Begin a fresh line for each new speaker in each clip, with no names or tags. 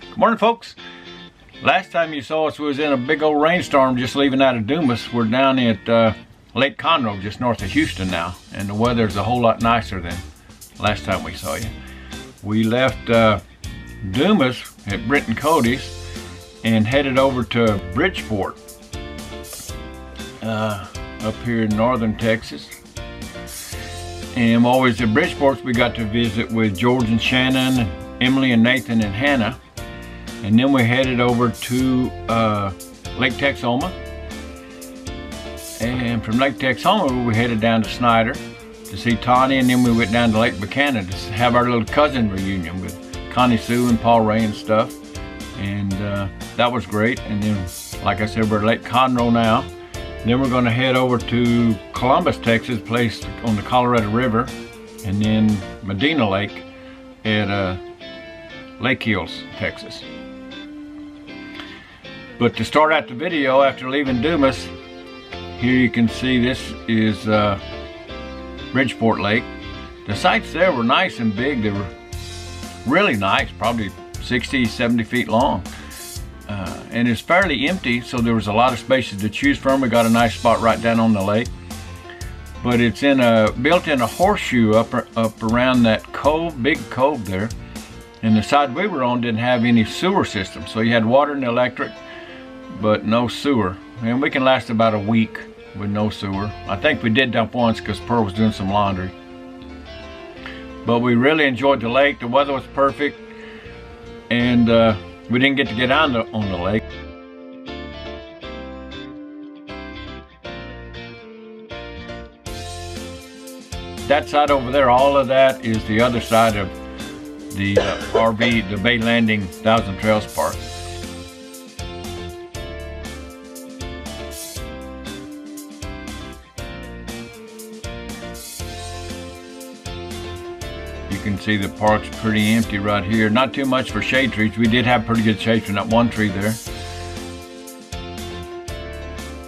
Good morning, folks. Last time you saw us, we was in a big old rainstorm just leaving out of Dumas. We're down at Lake Conroe, just north of Houston now, and the weather's a whole lot nicer than last time we saw you. We left Dumas at Britton Cody's and headed over to Bridgeport up here in northern Texas. And while we was at Bridgeport, we got to visit with George and Shannon, Emily and Nathan and Hannah. And then we headed over to Lake Texoma. And from Lake Texoma, we headed down to Snyder to see Tawny, and then we went down to Lake Buchanan to have our little cousin reunion with Connie Sue and Paul Ray and stuff. And that was great. And then, like I said, we're at Lake Conroe now. Then we're going to head over to Columbus, Texas, place on the Colorado River, and then Medina Lake at Lake Hills, Texas. But to start out the video, after leaving Dumas, here you can see this is Bridgeport Lake. The sites there were nice and big. They were really nice, probably 60, 70 feet long. And it's fairly empty, so there was a lot of spaces to choose from. We got a nice spot right down on the lake. But it's built in a horseshoe up around that cove, big cove there. And the side we were on didn't have any sewer system. So you had water and electric, but no sewer. And we can last about a week with no sewer. I think we did dump once because Pearl was doing some laundry. But we really enjoyed the lake. The weather was perfect. And we didn't get to get on the lake. That side over there, all of that is the other side of the RV, the Bay Landing Thousand Trails Park. You can see the park's pretty empty right here. Not too much for shade trees. We did have pretty good shade from that one tree there.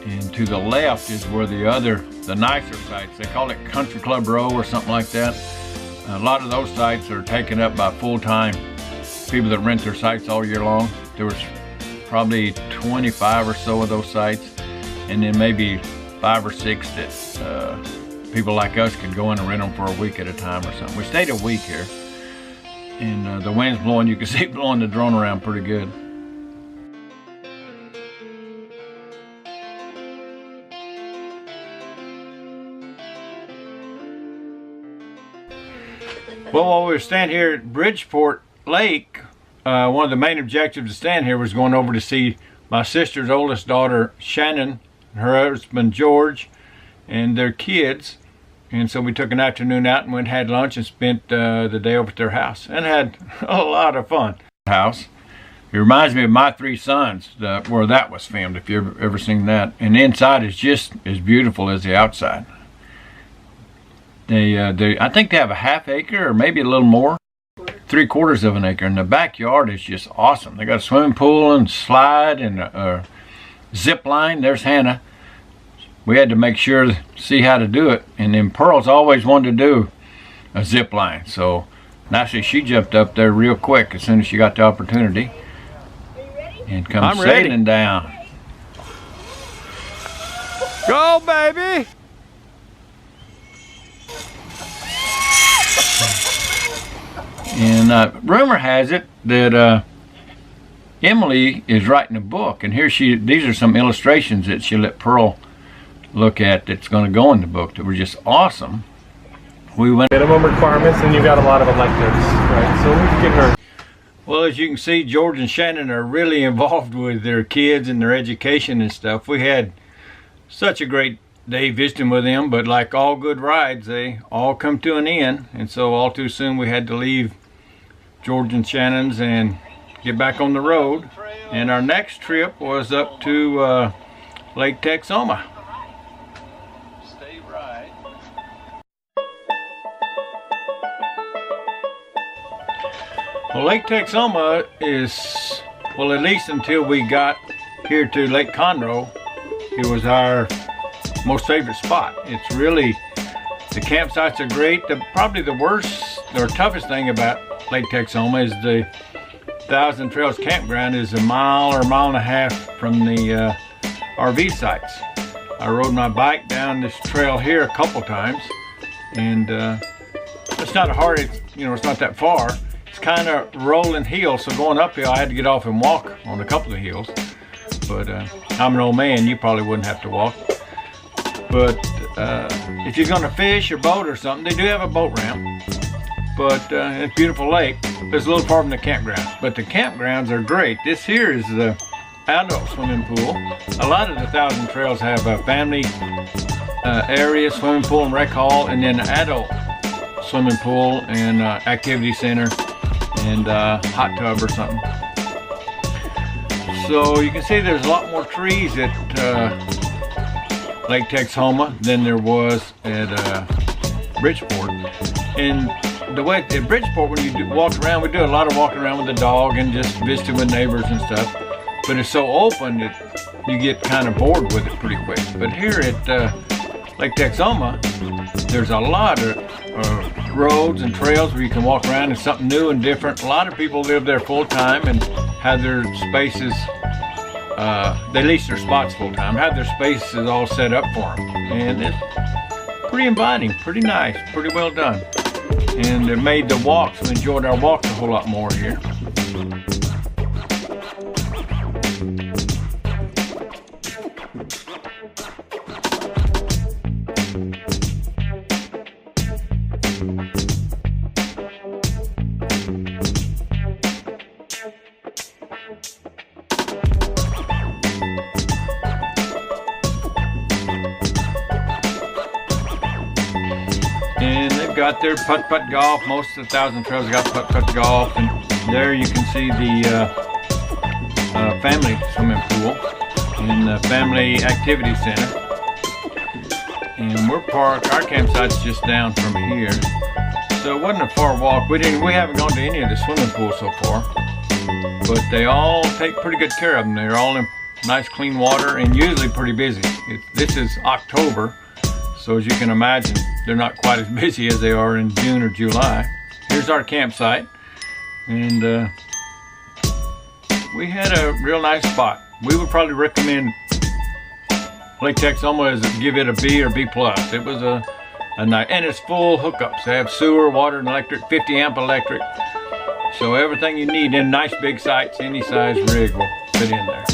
And to the left is where the nicer sites, they call it Country Club Row or something like that. A lot of those sites are taken up by full-time people that rent their sites all year long. There was probably 25 or so of those sites, and then maybe 5 or 6 that people like us could go in and rent them for a week at a time or something. We stayed a week here, and the wind's blowing. You can see it blowing the drone around pretty good. Well, while we were staying here at Bridgeport Lake, one of the main objectives to staying here was going over to see my sister's oldest daughter, Shannon, her husband, George, and their kids. And so we took an afternoon out and went and had lunch and spent the day over at their house and had a lot of fun. House. It reminds me of My Three Sons, where that was filmed, if you've ever seen that. And the inside is just as beautiful as the outside. I think they have a half acre or maybe a little more, 3/4 of an acre, and the backyard is just awesome. They got a swimming pool and slide and a zip line. There's Hannah. We had to make sure to see how to do it, and then Pearl's always wanted to do a zip line, so naturally she jumped up there real quick as soon as she got the opportunity and come sailing down.
Go, baby!
And rumor has it that Emily is writing a book, and these are some illustrations that she let Pearl look at that's going to go in the book that were just awesome. We went
minimum requirements, and you got a lot of electives, right? So we can get her.
Well, as you can see, George and Shannon are really involved with their kids and their education and stuff. We had such a great day visiting with them, but like all good rides, they all come to an end, and so all too soon we had to leave George and Shannon's and get back on the road. And our next trip was up to Lake Texoma. Stay right. Well, Lake Texoma is, well, at least until we got here to Lake Conroe, it was our most favorite spot. It's really, the campsites are great. Probably the worst or toughest thing about Lake Texoma is Thousand Trails Campground is a mile or a mile and a half from the RV sites. I rode my bike down this trail here a couple times, and it's not hard. It's not that far. It's kind of rolling hills, so going uphill, I had to get off and walk on a couple of hills. But I'm an old man. You probably wouldn't have to walk. But if you're going to fish or boat or something, they do have a boat ramp. But it's a beautiful lake. It's a little far from the campground. But the campgrounds are great. This here is the adult swimming pool. A lot of the Thousand Trails have a family area, swimming pool and rec hall, and then adult swimming pool and activity center and hot tub or something. So you can see there's a lot more trees at Lake Texoma than there was at Bridgeport. And the way at Bridgeport, when you walk around, we do a lot of walking around with the dog and just visiting with neighbors and stuff. But it's so open that you get kind of bored with it pretty quick. But here at Lake Texoma, there's a lot of roads and trails where you can walk around. It's something new and different. A lot of people live there full time and have their spaces, they lease their spots full time, have their spaces all set up for them. And it's pretty inviting, pretty nice, pretty well done. And it made the walks, we enjoyed our walks a whole lot more here. And they've got their putt-putt golf. Most of the Thousand Trails got putt-putt golf. And there you can see the family swimming pool and the family activity center. And we're parked, our campsite's just down from here. So it wasn't a far walk. We haven't gone to any of the swimming pools so far. But they all take pretty good care of them. They're all in nice clean water and usually pretty busy. This is October. So as you can imagine, they're not quite as busy as they are in June or July. Here's our campsite, and we had a real nice spot. We would probably recommend Lake Texoma as give it a B or B+. It was a nice, and it's full hookups. They have sewer, water, and electric, 50 amp electric. So everything you need in nice big sites, any size rig will fit in there.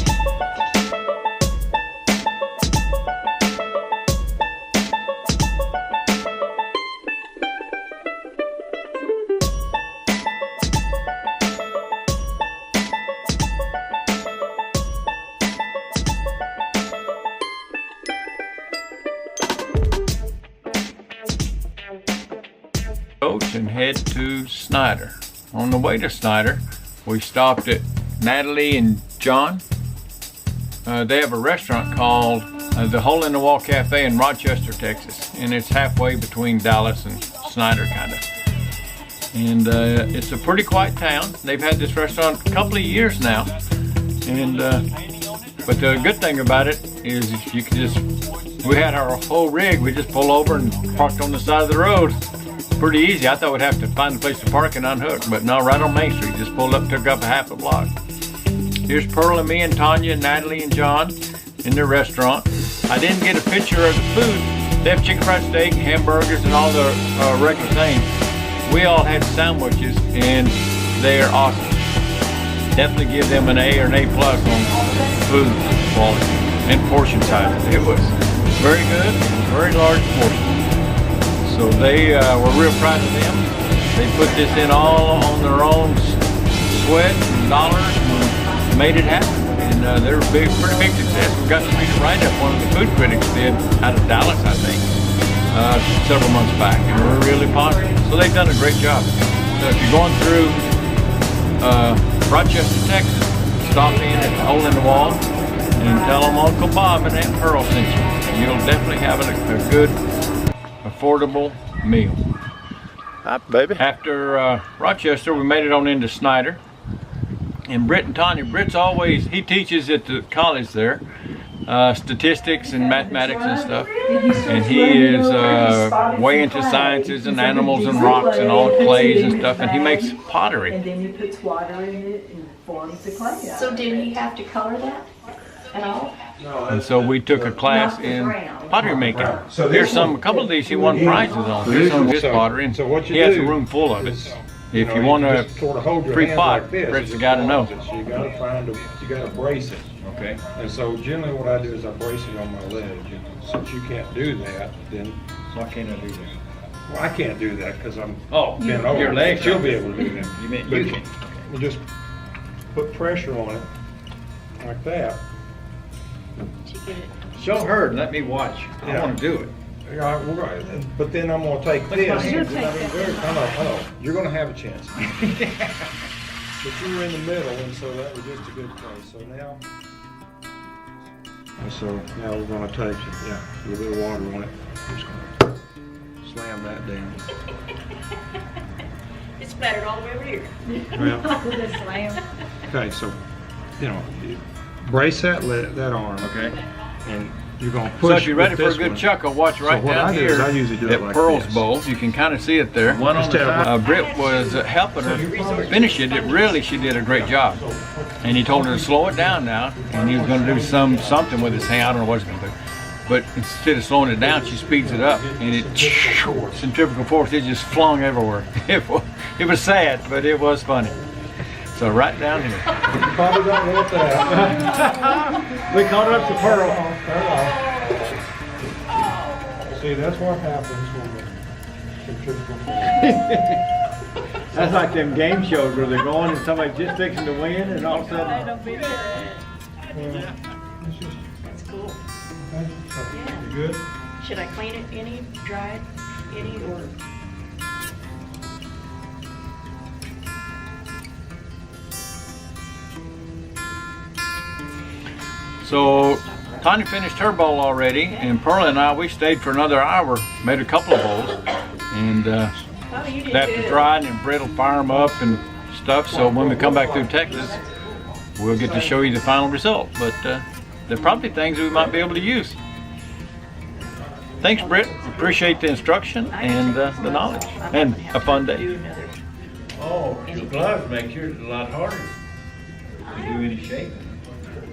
And head to Snyder. On the way to Snyder, we stopped at Natalie and John. They have a restaurant called the Hole in the Wall Cafe in Rochester, Texas, and it's halfway between Dallas and Snyder, kind of. And it's a pretty quiet town. They've had this restaurant a couple of years now, and but the good thing about it is you can we had our whole rig. We just pull over and parked on the side of the road. Pretty easy. I thought we'd have to find a place to park and unhook, but no, right on Main Street. Just pulled up, took up a half a block. Here's Pearl and me and Tanya and Natalie and John in their restaurant. I didn't get a picture of the food. They have chicken fried steak, hamburgers, and all the regular things. We all had sandwiches, and they are awesome. Definitely give them an A or an A+ on food quality and portion size. It was very good, very large portion. So they were real proud of them. They put this in all on their own sweat and dollars and made it happen. And they were pretty big success. We got to read a write-up one of the food critics did out of Dallas, I think, several months back. And we're really positive. So they've done a great job. So if you're going through Rochester, Texas, stop in at the Hole in the Wall and tell them Uncle Bob and Aunt Pearl sent you. You'll definitely have a good, affordable meal.
Hi, baby.
After Rochester, we made it on into Snyder. And Britt and Tanya, he teaches at the college there, statistics and mathematics and stuff. And he is way into sciences and animals and rocks and all clays and stuff. And he makes pottery.
And then you put water in it. forms the clay out.
So did he have to color that at all?
And so we took a class in pottery making. Here's a couple of these he won prizes on. Here's some of his pottery, and he has a room full of it. If you want a free pot, Brett's the guy to know.
So you gotta brace it.
Okay.
And so generally what I do is I brace it on my leg. And since you can't do that, then
Why can't I do that?
well, I can't do that because I'm
your
bent over.
legs.
She'll be able to do that.
You mean
But
you can?
you just put pressure on it like that.
Did you get it?
Show her and let me watch. I
Yeah.
want to do it.
Yeah, we're right. But then I'm gonna take
Look at my
this.
hands.
I know. You're gonna have a chance. But you were in the middle, and so that was just a good place. So now, we're gonna take a little bit of water on it. Just gonna slam that down.
It splattered all the way over here.
Well,
With a slam.
okay, so you brace that arm.
Okay.
And you're gonna
So
push.
if you're ready
with
for a
this
good
one.
chuckle, watch right
what
down
I do
here.
is I usually do it
that
like
Pearl's
this.
bowl. You can kind of see it there.
One on the side.
Britt was helping her finish it. She did a great job. And he told her to slow it down now, and he was going to do something with his hand. I don't know what he's going to do. But instead of slowing it down, she speeds it up, and centrifugal force, it just flung everywhere. It was sad, but it was funny. So right down here.
You probably don't want that.
We caught up to Pearl.
See, that's what happens when the centrifugal force.
That's like them game shows where they're going and somebody's just fixing to win, and all of a sudden.
It's just,
That's cool.
you good?
Should I clean it any, dry it any, or?
So Tanya finished her bowl already, and Pearl and I, we stayed for another hour, made a couple of bowls, and
Oh, you did
that
good.
dried, and Brett will fire them up and stuff. So when we come back through Texas, we'll get to show you the final result. But they're probably things we might be able to use. Thanks, Britt. Appreciate the instruction and the knowledge, and a fun day. Oh, your gloves make yours a lot harder to do any shaping.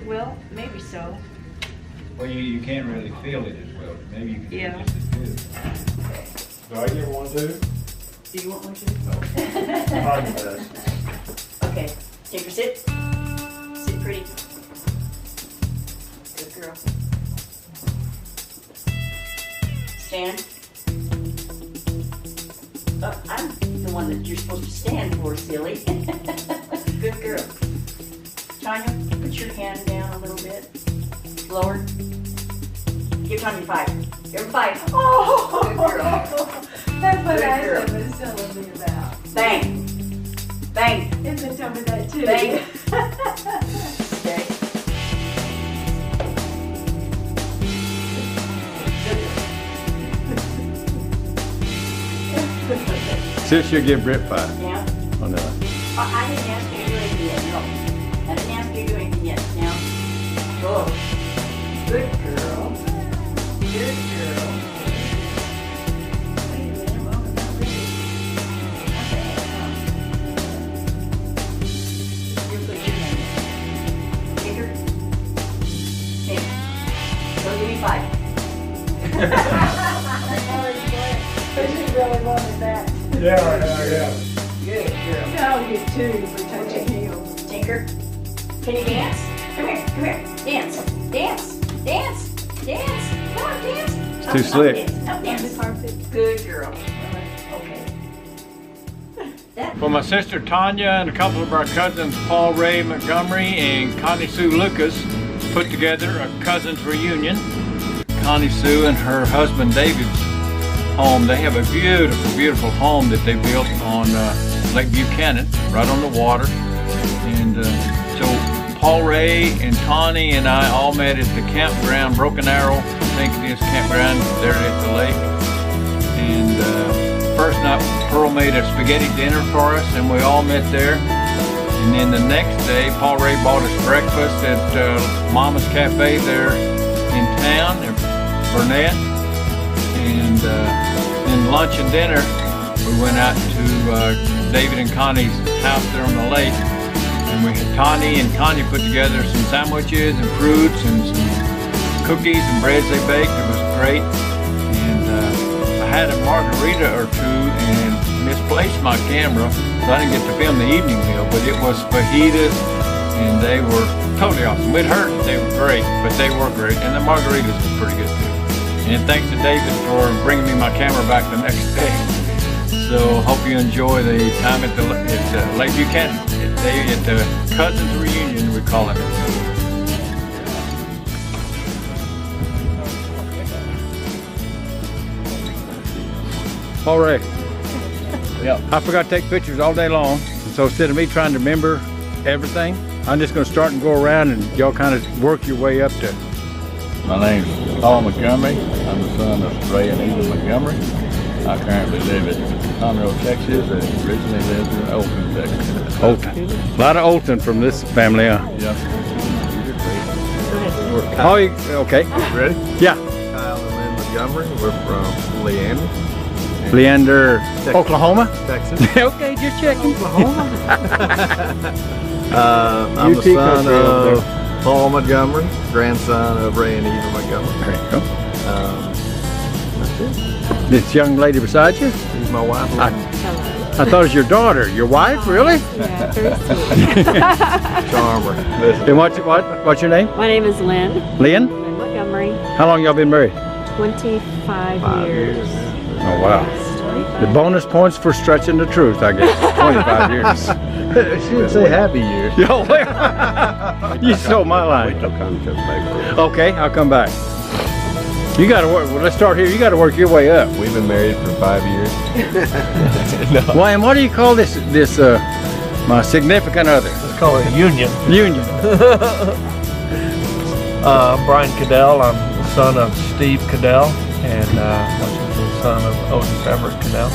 Well, maybe so.
Well, you can't really feel it as well. Maybe you can
Yeah.
do it just as good.
Do I get one too?
Do you want one too?
Mine does.
Okay, take your sit. Sit pretty. Good girl. Stand. Oh, I'm the one that you're supposed to stand for, silly. Good girl. Tanya, put your hand down a little bit. Lower. Give Tanya 5. Give her 5. Oh, good girl.
That's what
Good
I
girl.
was telling me about.
Bang. Bang.
And they told me that too.
Bang. Stay.
See if she'll give Britt 5.
Yeah.
Oh no.
I didn't ask you to do anything yet. No. I didn't ask you to do anything yet. Now. Oh. Good girl. Good girl. Wait a minute. Well, we're not ready. Okay. You put your hand in. Take her. Take. Go give me 5.
But she really wanted that.
Yeah.
Good girl.
I'll get 2 for touching heels.
Tinker, can you dance? Come here, come here. Dance, dance, dance, dance. Come on, dance. It's
too slick.
Dance. No,
On
dance.
the carpet.
Good girl. Okay.
For my sister Tanya and a couple of our cousins, Paul Ray Montgomery and Connie Sue Lucas, put together a cousins reunion. Connie Sue and her husband David's home. They have a beautiful, beautiful home that they built on Lake Buchanan, right on the water. And so Paul Ray and Connie and I all met at the campground, Broken Arrow, I think it is, campground there at the lake. And first night, Pearl made a spaghetti dinner for us, and we all met there. And then the next day, Paul Ray bought us breakfast at Mama's Cafe there in town, at Burnett. And then lunch and dinner, we went out to David and Connie's house there on the lake. And we had Tani and Connie put together some sandwiches and fruits and some cookies and breads they baked. It was great. And I had a margarita or two and misplaced my camera, so I didn't get to film the evening meal, but it was fajitas and they were totally awesome. It hurt, they were great, but they were great. And the margaritas was pretty good too. And thanks to David for bringing me my camera back the next day. So hope you enjoy the time at Lake Buchanan. At the Cousins Reunion, we call it. All right. Yeah. I forgot to take pictures all day long. So instead of me trying to remember everything, I'm just going to start and go around and y'all kind of work your way up to.
My name's Paul Montgomery. I'm the son of Ray and Eva Montgomery. I currently live in Conroe, Texas, and originally lived in Olton, Texas.
Olton. A lot of Olton from this family, huh?
Yeah.
Oh, okay.
Ready?
Yeah.
Kyle and Lynn Montgomery. We're from Leander.
Leander, Oklahoma?
Texas.
Okay, just checking.
Oklahoma. I'm the son of Paul Montgomery, grandson of Ray and Eva Montgomery.
There you go.
That's it.
This young lady beside you?
She's my wife.
I thought it was your daughter. Your wife, really?
Yeah, very sweet.
Charmer.
And what's your name?
My name is Lynn.
Lynn?
Lynn Montgomery.
How long y'all been married?
25 years.
Oh, wow. The bonus points for stretching the truth, I guess. 25 years.
She didn't say happy years.
Yo, you stole my line. Okay, I'll come back. You gotta work, well, let's start here. You gotta work your way up.
We've been married for 5 years.
Well, and what do you call this, my significant other?
Let's call it a union.
Union.
Brian Cadell. I'm the son of Steve Cadell, and which is the son of Otis Everett Cadell.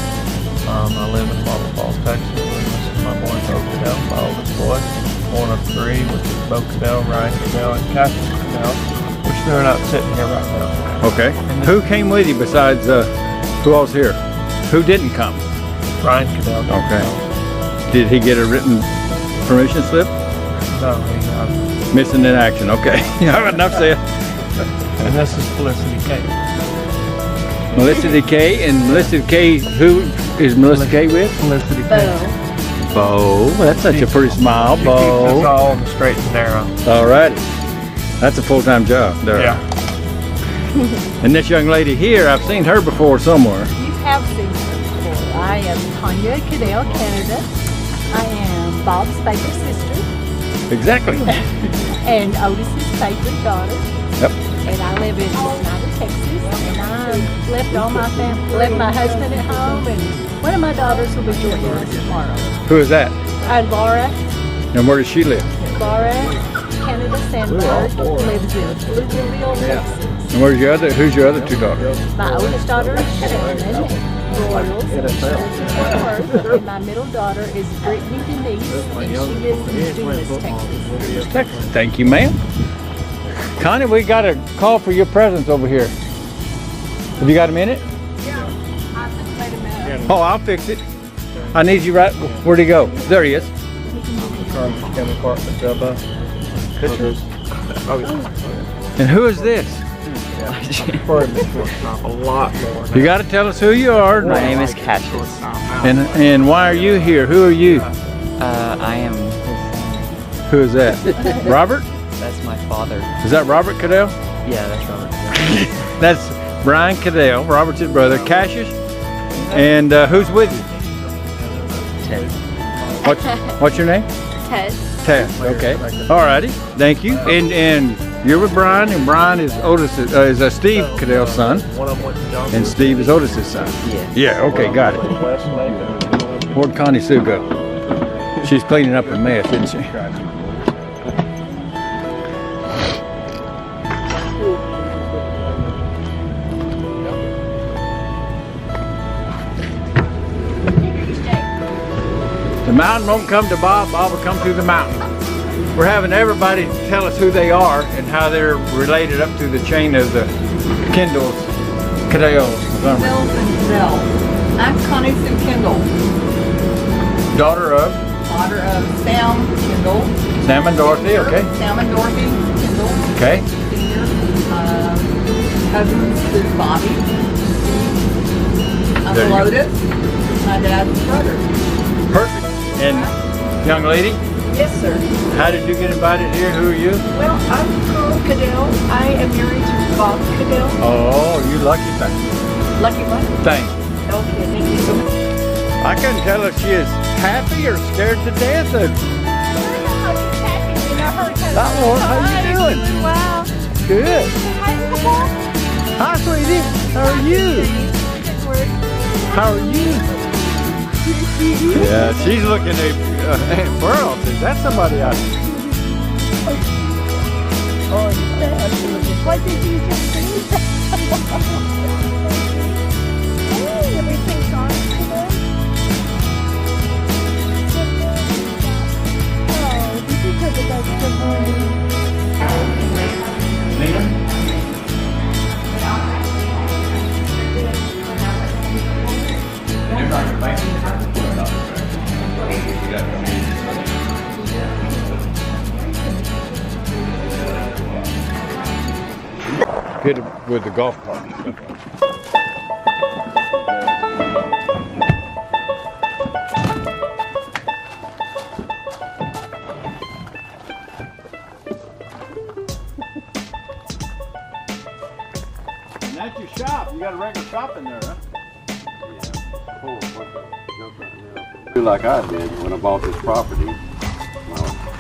I live in Marble Falls, Texas. This is my boy Bo Cadell, my oldest boy. One of 3, which is Bo Cadell, Ryan Cadell, and Cassius Cadell, which they're not sitting here right now.
Okay. Who came with you besides who else here? Who didn't come?
Ryan Cadell.
Okay. Did he get a written permission slip?
No, he got it.
Missing in action. Okay. Enough said.
And this is Felicity K.
Melissa K. And Melissa K. Who is Melissa K. with?
Felicity K.
Bo. That's such a pretty smile.
She keeps us
Bo.
all on the straight and narrow.
Alrighty. That's a full-time job there.
Yeah.
And this young lady here, I've seen her before somewhere.
You have seen her before. I am Tanya Cadell, Canada. I am Bob's favorite sister
Exactly.
and Otis's favorite daughter.
Yep.
And I live in Snyder, Texas. And I left all my family, left my husband at home, and one of my daughters will be joining us tomorrow.
Who is that?
Laura,
And where does she live?
Laura, Canada Sandberg, lives in Bluegill, Texas.
And who's your other 2 daughters?
My oldest daughter is Shannon Royals, and my middle daughter is Brittany Denise, and she lives in Dumas, Texas.
Texas. Thank you, ma'am. Connie, we got a call for your presence over here. Have you got a minute?
Yeah, I just made a mess.
Oh, I'll fix it. I need you right. Where'd he go? There he is. And who is this?
A lot more.
You got to tell us who you are.
My name is Cassius.
And why are you here? Who are you?
I am.
Who is that? Robert?
That's my father.
Is that Robert Cadell?
Yeah, that's Robert.
That's Brian Cadell, Robert's his brother. Cassius? And who's with you?
Ted.
What's your name?
Ted.
Ted. Okay. Alrighty. Thank you. And you're with Brian, and Brian is is Steve Cadell's son, and Steve is Otis's son.
Yeah.
Yeah. Okay. Got it. Where'd Connie Sue go? She's cleaning up a mess, isn't she? The mountain won't come to Bob, Bob will come to the mountain. We're having everybody tell us who they are and how they're related up through the chain of the Kendalls, Cadells,
Mills and Cadell. I'm Connie Sue Kendall.
daughter of
Daughter of Sam Kendall.
Sam and Dorothy, okay.
Sam and Dorothy Kendall.
Okay.
Senior. Cousins is Bobby.
There you go.
Uncle Otis. My dad's brother.
Perfect. And young lady,
Yes, sir.
how did you get invited here? Who are you?
Well, I'm Carl Cadell. I am married to Bob Cadell.
Oh, you lucky thing.
Lucky one.
Thank.
Okay, thank you so much.
I couldn't tell if she is happy or scared to death. That one, how you doing?
Wow.
Good. Hi, sweetie. How are you? How are you? Yeah, she's looking at Aunt Pearl. Is that somebody else?
Oh, what did you just see? Hey, everything's on today. Oh, did you put the best good morning?
Good with the golf cart. And that's your shop. You got a regular shop in there, huh?
Do like I did when I bought this property. My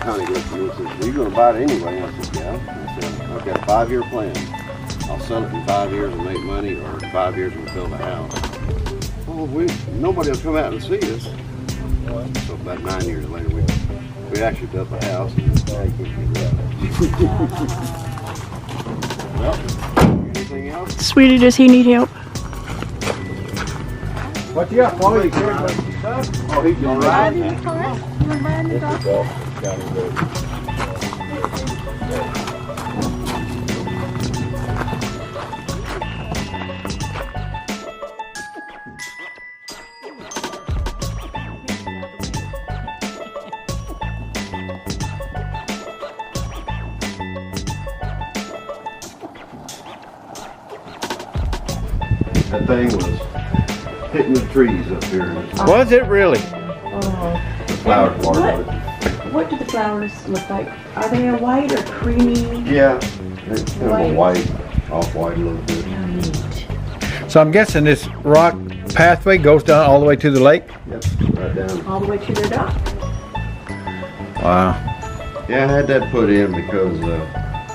Connie looked at me and says, "Well, you're going to buy it anyway?" I said, "Yeah." I said, "I've got a 5-year plan. I'll sell it in 5 years and make money, or in 5 years and build a house." Well, nobody will come out and see us. So about 9 years later, we actually built the house. Well, anything else?
Sweetie, does he need help?
What you got, Paul? You carrying some stuff? Oh, he's going to ride.
That thing was hitting the trees up here.
Was it really?
The flower part of it.
What do the flowers look like? Are they a white or creamy?
Yeah, it's kind of a white, off-white a little bit.
So I'm guessing this rock pathway goes down all the way to the lake?
Yep, right down.
All the way to their dock?
Wow.
Yeah, I had that put in because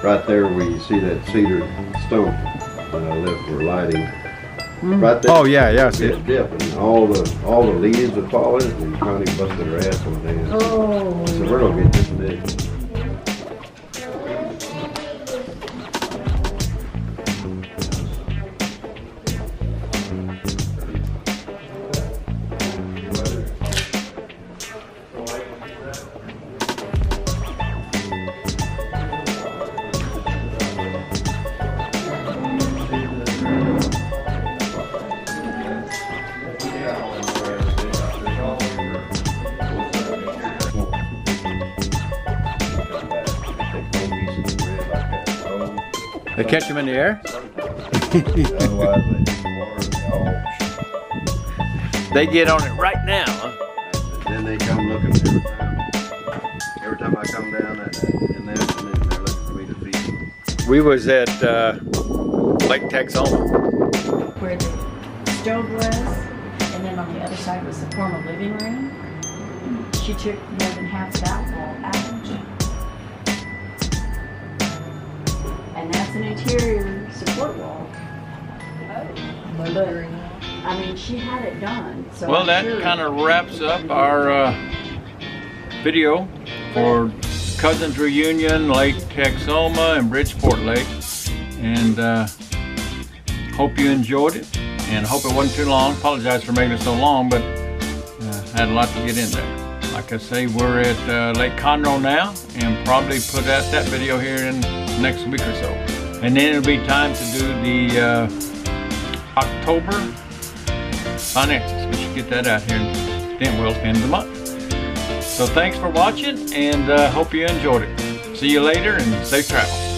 right there where you see that cedar stump that I left for lighting. Right there.
Oh yeah, yeah, I see
It
it.
dip and all the leaves would fall in it, and Connie busted her ass one day.
Oh.
So we're gonna get this big.
They catch them in the air?
Otherwise,
They get on it right now, huh?
then they come looking every time. Every time I come down in the afternoon, they're looking for me to feed them.
We was at Lake Texoma.
Where the stove was, and then on the other side was the former living room. She took more than half that wall out. And that's an interior support wall. But, I mean, she had it done. So
Well,
I'm
that
sure
kind of wraps up our video for Cousins Reunion, Lake Texoma, and Bridgeport Lake. And hope you enjoyed it, and hope it wasn't too long. Apologize for making it so long, but had a lot to get in there. Like I say, we're at Lake Conroe now, and probably put out that video here in the next week or so. And then it'll be time to do the October finances. We should get that out here, and then we'll end the month. So thanks for watching, and hope you enjoyed it. See you later, and safe travels.